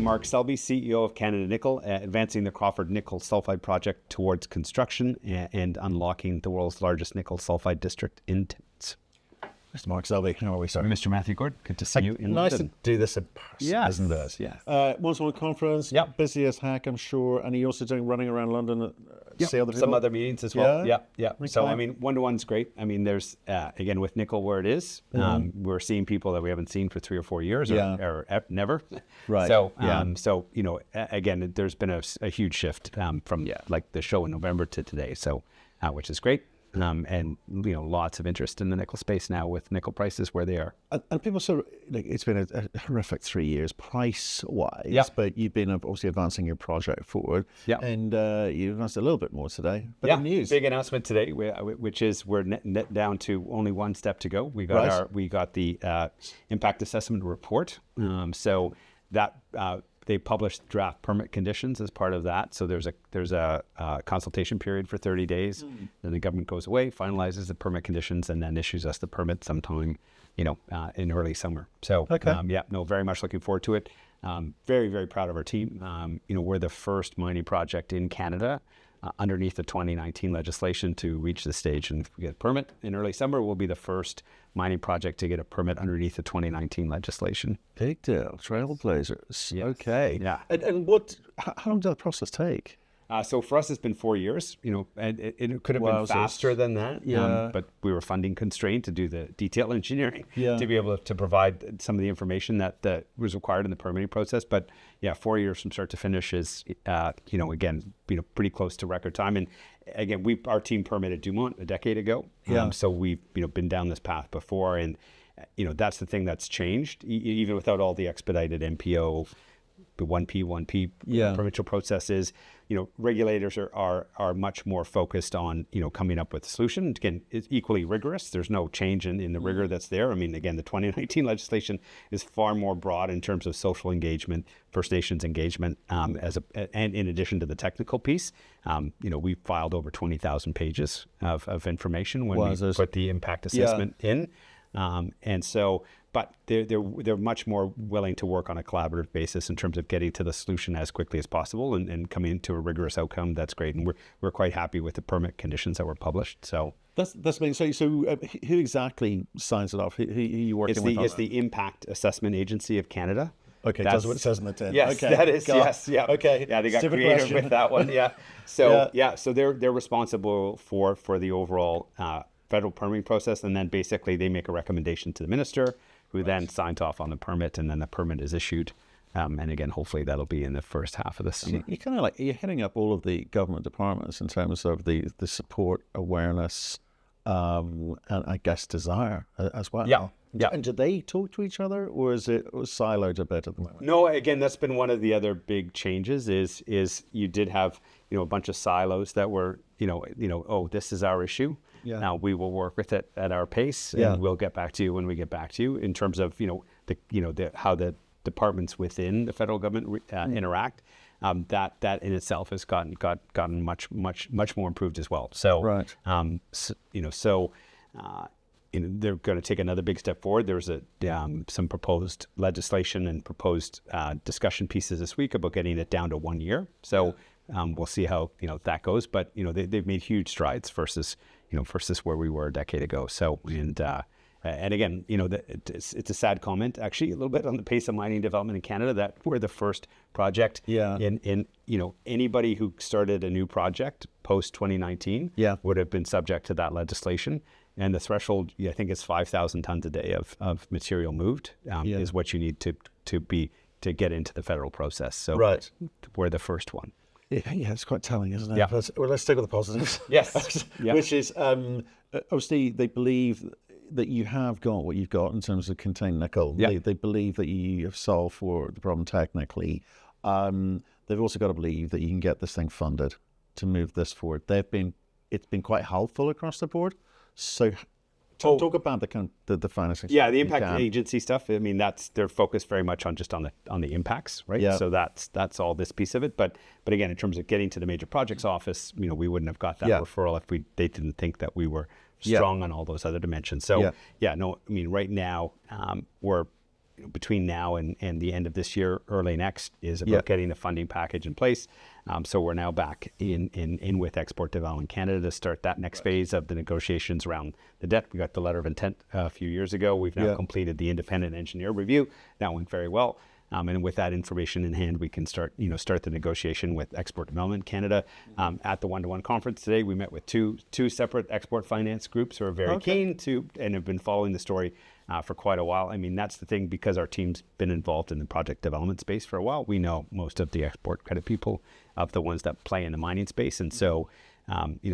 Mark Selby, CEO of Canada Nickel, advancing the Crawford nickel sulfide project towards construction and unlocking the world's largest nickel sulfide district in Timmins. Mr. Mark Selby, how are we, sir? Mr. Matthew Gordon, good to see you in nice London. to do this in person, isn't it? Yes. One-to-one conference, busy as heck, I'm sure, and you're also running around London see other people? Some other meetings as well. Yeah. Okay. So, I mean, one-to-one's great. I mean, there's, again, with nickel where it is, we're seeing people that we haven't seen for 3 or 4 years or never. Right. So, so you know, again, there's been a huge shift from like the show in November to today, so which is great. And you know, lots of interest in the nickel space now with nickel prices where they are. And people sort of, like, it's been a horrific 3 years price-wise, but you've been obviously advancing your project forward. Yeah. And you advanced a little bit more today. But news. Big announcement today, which is we're net down to only one step to go. We got the impact assessment report. So that they published draft permit conditions as part of that. So there's a consultation period for 30 days. Then the government goes away, finalizes the permit conditions, and then issues us the permit sometime, you know, in early summer. So very much looking forward to it. Very, very proud of our team. You know, we're the first mining project in Canada underneath the 2019 legislation to reach the stage and get a permit in early summer. We'll be the first mining project to get a permit underneath the 2019 legislation. Big deal, trailblazers. Yes. Okay. Yeah. And how long did that process take? So for us, it's been 4 years, you know, and it could have been faster than that. But we were funding constrained to do the detail engineering to be able to provide some of the information that was required in the permitting process. But 4 years from start to finish is, you know, again, you know, pretty close to record time. And again, our team permitted Dumont a decade ago. So we've, you know, been down this path before. And, you know, that's the thing that's changed, even without all the expedited MPO, the 1P provincial processes. You know, regulators are much more focused on, you know, coming up with a solution. Again, it's equally rigorous. There's no change in the rigor that's there. I mean, again, the 2019 legislation is far more broad in terms of social engagement, First Nations engagement, and in addition to the technical piece. You know, we filed over 20,000 pages of information when we put the impact assessment in. And so, but they're much more willing to work on a collaborative basis in terms of getting to the solution as quickly as possible and coming to a rigorous outcome. That's great, and we're quite happy with the permit conditions that were published. So that's amazing. So who exactly signs it off? Who are you working with? It's the Impact Assessment Agency of Canada. Okay, that's what it says in the tin. Yes, okay. That is. Yes, yeah. Okay. Yeah, they got Stupid creative question. with that one. Yeah. So so they're responsible for the overall federal permitting process, and then basically they make a recommendation to the minister, who then signs off on the permit, and then the permit is issued. And again, hopefully that'll be in the first half of the summer. You're kind of like, you're heading up all of the government departments in terms of the support, awareness, and I guess desire as well. Yeah. And do they talk to each other, or is it siloed a bit at the moment? No, again, that's been one of the other big changes is you did have, you know, a bunch of silos that were, you know, oh, this is our issue. Yeah. Now we will work with it at our pace, and we'll get back to you when we get back to you. In terms of, you know, how the departments within the federal government interact, that in itself has gotten much more improved as well. So they're going to take another big step forward. There's some proposed legislation and proposed discussion pieces this week about getting it down to 1 year. So we'll see how, you know, that goes. But, you know, they've made huge strides versus where we were a decade ago. So, and again, you know, it's a sad comment, actually, a little bit on the pace of mining development in Canada, that we're the first project in you know, anybody who started a new project post 2019 would have been subject to that legislation. And the threshold, I think it's 5,000 tons a day of material moved is what you need to get into the federal process. So we're the first one. Yeah, it's quite telling, isn't it? Yeah. Well, let's stick with the positives. Yes. Which is, obviously, they believe that you have got what you've got in terms of contained nickel. They believe that you have solved for the problem technically. They've also got to believe that you can get this thing funded to move this forward. It's been quite helpful across the board. So talk about the financing. Yeah, the impact agency stuff. I mean, they're focused very much on the impacts, right? Yeah. So that's all this piece of it. But again, in terms of getting to the major projects office, you know, we wouldn't have got that referral if they didn't think that we were strong on all those other dimensions. So I mean, right now we're between now and the end of this year, early next, is about getting the funding package in place. So we're now back in with Export Development Canada to start that next phase of the negotiations around the debt. We got the letter of intent a few years ago. We've now completed the independent engineer review. That went very well. And with that information in hand, we can start the negotiation with Export Development Canada. At the one-to-one conference today, we met with two separate export finance groups who are very keen to and have been following the story for quite a while. I mean, that's the thing, because our team's been involved in the project development space for a while. We know most of the export credit people, of the ones that play in the mining space, and so.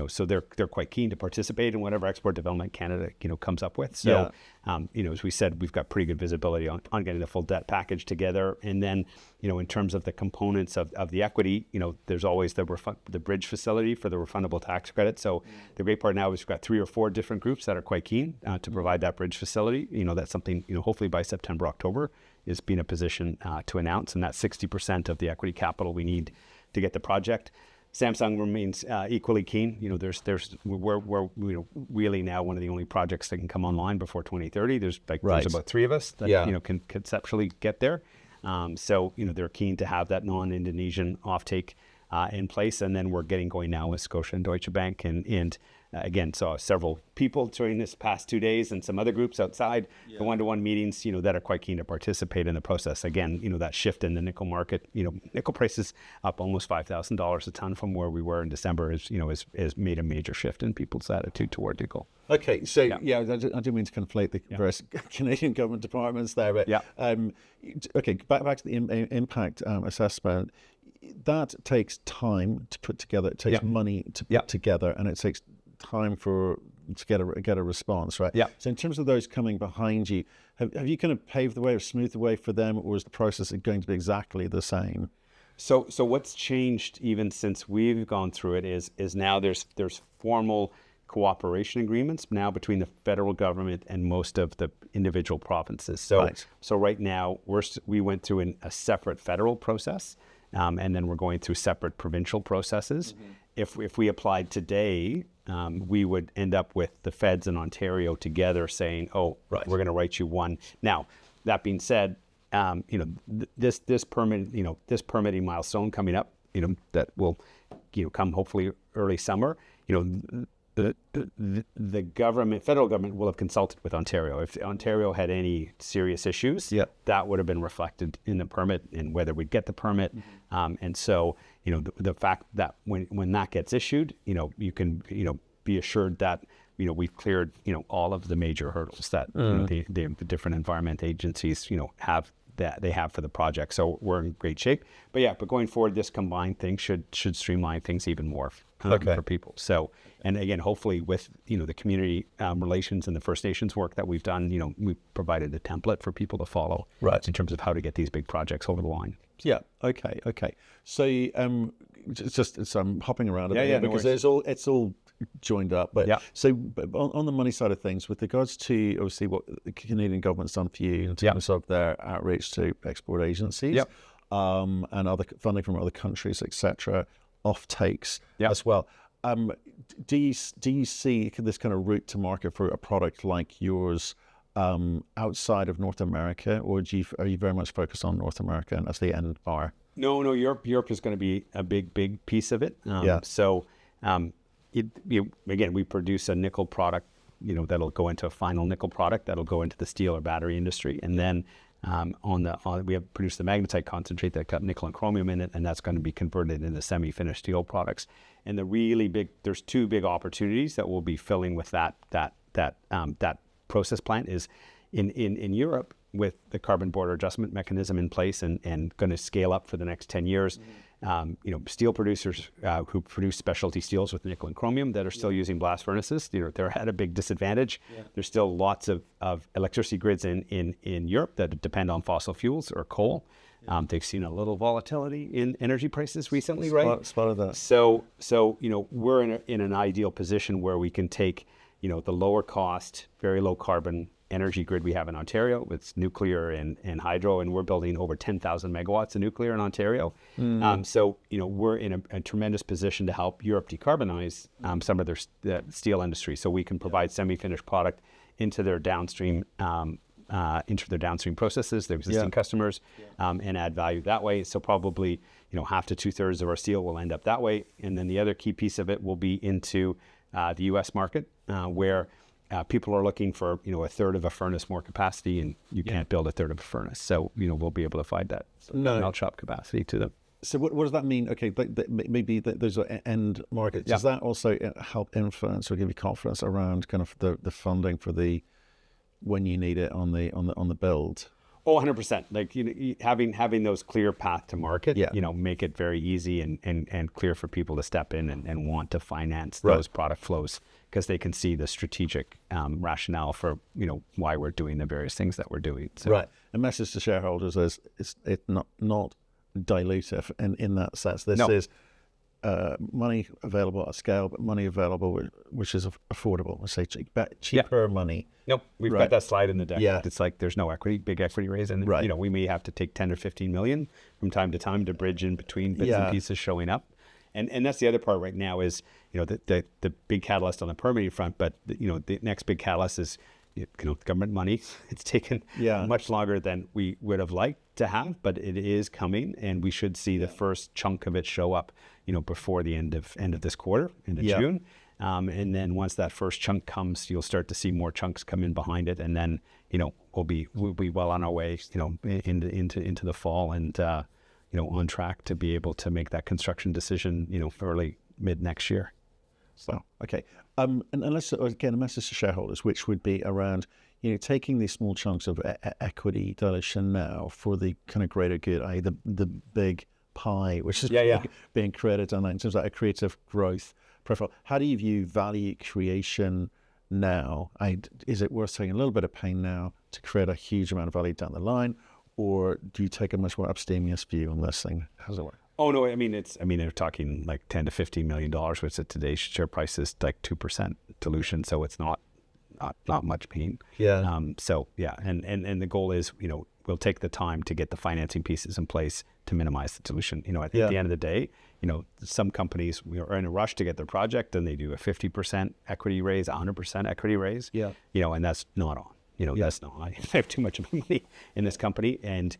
So they're quite keen to participate in whatever Export Development Canada, comes up with. So, as we said, we've got pretty good visibility on getting the full debt package together. And then, in terms of the components of the equity, there's always the bridge facility for the refundable tax credit. So the great part now is we've got 3 or 4 different groups that are quite keen to provide that bridge facility. That's something, hopefully by September, October is being a position to announce. And that's 60% of the equity capital we need to get the project. Samsung remains equally keen. We're really now one of the only projects that can come online before 2030. There's about 3 of us that can conceptually get there. So they're keen to have that non-Indonesian offtake in place, and then we're getting going now with Scotia and Deutsche Bank, and again, saw several people during this past 2 days and some other groups outside the one-to-one meetings, that are quite keen to participate in the process. Again, that shift in the nickel market, nickel prices up almost $5,000 a ton from where we were in December has made a major shift in people's attitude toward nickel. Okay, so I didn't mean to conflate the various Canadian government departments there, but okay, back to the impact assessment. That takes time to put together. It takes money to put together, and it takes time to get a response, right? Yeah. So in terms of those coming behind you, have you kind of paved the way or smoothed the way for them, or is the process going to be exactly the same? So what's changed even since we've gone through it is now there's formal cooperation agreements now between the federal government and most of the individual provinces. So right now we went through a separate federal process. And then we're going through separate provincial processes. If we applied today, we would end up with the feds in Ontario together saying, we're going to write you one. Now, that being said, this permitting milestone coming up, that will, come hopefully early summer, the government, federal government, will have consulted with Ontario. If Ontario had any serious issues, that would have been reflected in the permit and whether we'd get the permit. And so, the fact that when that gets issued, you can, be assured that, we've cleared, all of the major hurdles that the different environment agencies, have for the project. So we're in great shape. But going forward, this combined thing should streamline things even more for people. So, and again, hopefully with, the community relations and the First Nations work that we've done, we've provided a template for people to follow in terms of how to get these big projects over the line. Yeah. Okay. So, I'm hopping around a bit because it's all joined up. But so on the money side of things, with regards to obviously what the Canadian government's done for you in terms of their outreach to export agencies, and other funding from other countries, etc., off takes as well. Do you see this kind of route to market for a product like yours outside of North America, or are you very much focused on North America and as the end bar? No, Europe is going to be a big piece of it. So, again, we produce a nickel product, that'll go into a final nickel product that'll go into the steel or battery industry, and then we have produced the magnetite concentrate that got nickel and chromium in it, and that's going to be converted into semi-finished steel products. And there's 2 big opportunities that we'll be filling with that process plant is in Europe, with the carbon border adjustment mechanism in place and going to scale up for the next 10 years. Steel producers who produce specialty steels with nickel and chromium that are still using blast furnaces, they're at a big disadvantage. There's still lots of electricity grids in Europe that depend on fossil fuels or coal. They've seen a little volatility in energy prices recently, right? Spotted that. So we're in an ideal position where we can take, the lower cost, very low carbon energy grid we have in Ontario with nuclear and hydro, and we're building over 10,000 megawatts of nuclear in Ontario. So, we're in a tremendous position to help Europe decarbonize some of their steel industry, so we can provide semi-finished product into their downstream into their downstream processes, their existing customers, and add value that way. So probably, half to 2/3 of our steel will end up that way. And then the other key piece of it will be into the U.S. market, where people are looking for, 1/3 of a furnace more capacity, and you can't build 1/3 of a furnace. So, we'll be able to find that melt shop capacity to them. So what does that mean? Okay, maybe those are end markets. Does that also help influence or give you confidence around kind of the funding for when you need it on the build? Oh, 100%. Like, having those clear path to market, make it very easy and clear for people to step in and want to finance those product flows, because they can see the strategic rationale for, why we're doing the various things that we're doing. So. Right. A message to shareholders is it's not dilutive in that sense. This is money available at scale, but money available which is affordable. Let's say cheaper money. Nope, we've got that slide in the deck. Yeah. It's like there's no big equity raise, and we may have to take 10 or 15 million from time to time to bridge in between bits and pieces showing up. And that's the other part right now is, the big catalyst on the permitting front, but the next big catalyst is government money. It's taken much longer than we would have liked to have, but it is coming, and we should see the first chunk of it show up, before the end of this quarter, end of June. And then once that first chunk comes, you'll start to see more chunks come in behind it, and then we'll be well on our way, into the fall, and on track to be able to make that construction decision, early mid next year. So, okay. And let's, again, a message to shareholders, which would be around, taking these small chunks of equity dilution now for the kind of greater good, i.e. the big pie, which is being created on that in terms of a creative growth profile. How do you view value creation now? Is it worth taking a little bit of pain now to create a huge amount of value down the line? Or do you take a much more abstemious view on this thing? How's it work? Oh no, they're talking like $10 to $15 million, which at today's share price is like 2% dilution, so it's not much pain. Yeah. And the goal is, we'll take the time to get the financing pieces in place to minimize the dilution. At the end of the day, some companies are in a rush to get their project, and they do a 50% equity raise, 100% equity raise. Yeah. And that's not on. That's not. I have too much money in this company, and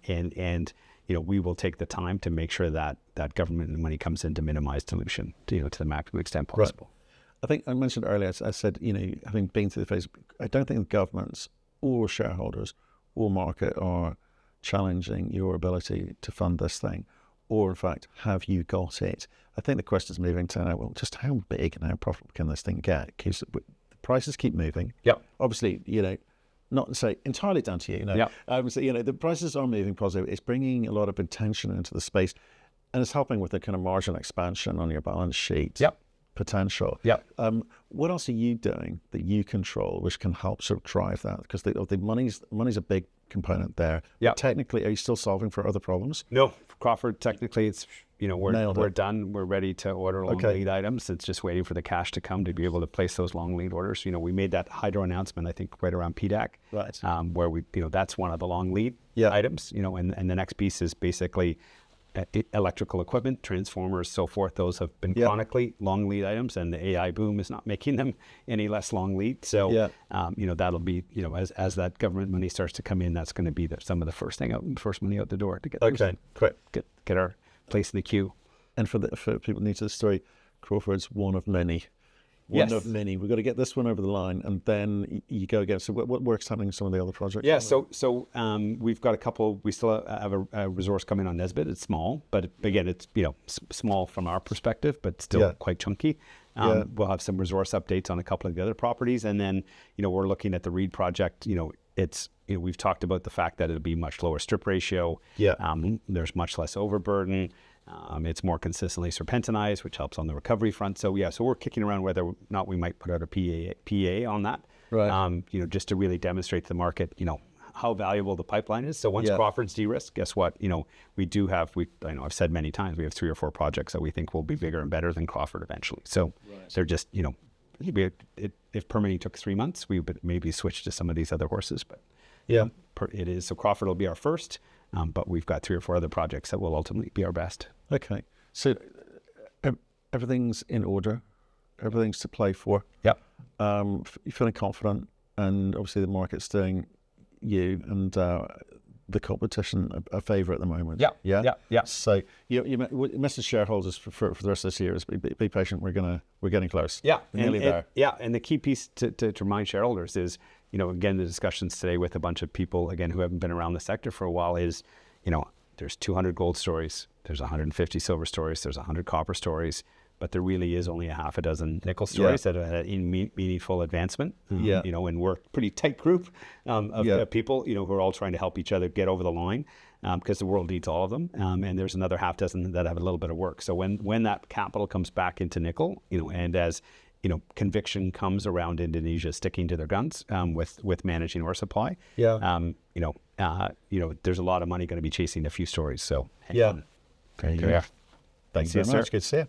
we will take the time to make sure that government money comes in to minimize dilution, to the maximum extent possible. Right. I think I mentioned earlier, I said, having been through the phase, I don't think the governments or shareholders or market are challenging your ability to fund this thing, or in fact, have you got it? I think the question is moving to now, well, just how big and how profitable can this thing get? Because the prices keep moving. Yep. Obviously, not to say entirely down to you. The prices are moving positive. It's bringing a lot of attention into the space, and it's helping with the kind of margin expansion on your balance sheet. Yep. Potential. Yep. What else are you doing that you control, which can help sort of drive that? Because the money's a big component there. Yep. Technically, are you still solving for other problems? No, Crawford. Technically, it's we're done. We're ready to order long lead items. It's just waiting for the cash to come to be able to place those long lead orders. We made that hydro announcement, I think, right around PDAC. Right. Where we that's one of the long lead items. And the next piece is basically electrical equipment, transformers, so forth. Those have been chronically long lead items, and the AI boom is not making them any less long lead. So, that'll be, as that government money starts to come in, that's going to be some of the first money out the door to get get our place in the queue. And for people new to the story, Crawford's one of many. One of many. We've got to get this one over the line, and then you go again. So what work's happening in some of the other projects? Yeah, so we've got a couple. We still have a resource coming on Nesbitt. It's small, but again, it's small from our perspective, but still quite chunky. We'll have some resource updates on a couple of the other properties, and then we're looking at the Reed project. It's we've talked about the fact that it'll be much lower strip ratio. There's much less overburden. It's more consistently serpentinized, which helps on the recovery front. So we're kicking around whether or not we might put out a PA on that. Right. Just to really demonstrate to the market, how valuable the pipeline is. So once Crawford's de-risked, guess what? We do have. I know I've said many times we have 3 or 4 projects that we think will be bigger and better than Crawford eventually. So they're just if permitting took 3 months, we would maybe switch to some of these other horses. But it is. So Crawford will be our first. But we've got 3 or 4 other projects that will ultimately be our best. Okay. So everything's in order. Everything's to play for. Yep. You're feeling confident, and obviously the market's doing you and the competition a favour at the moment. Yeah. So message shareholders for the rest of this year is be patient. We're getting close. Yeah, we're nearly there. Yeah, and the key piece to remind shareholders is, again, the discussions today with a bunch of people, again, who haven't been around the sector for a while is, there's 200 gold stories, there's 150 silver stories, there's 100 copper stories, but there really is only a half a dozen nickel stories that have had meaningful advancement. And we're a pretty tight group of people, who are all trying to help each other get over the line, because the world needs all of them. And there's another half dozen that have a little bit of work. So when that capital comes back into nickel, and as conviction comes around Indonesia sticking to their guns with managing ore supply, there's a lot of money going to be chasing a few stories. So Thank you very much. Good to see you.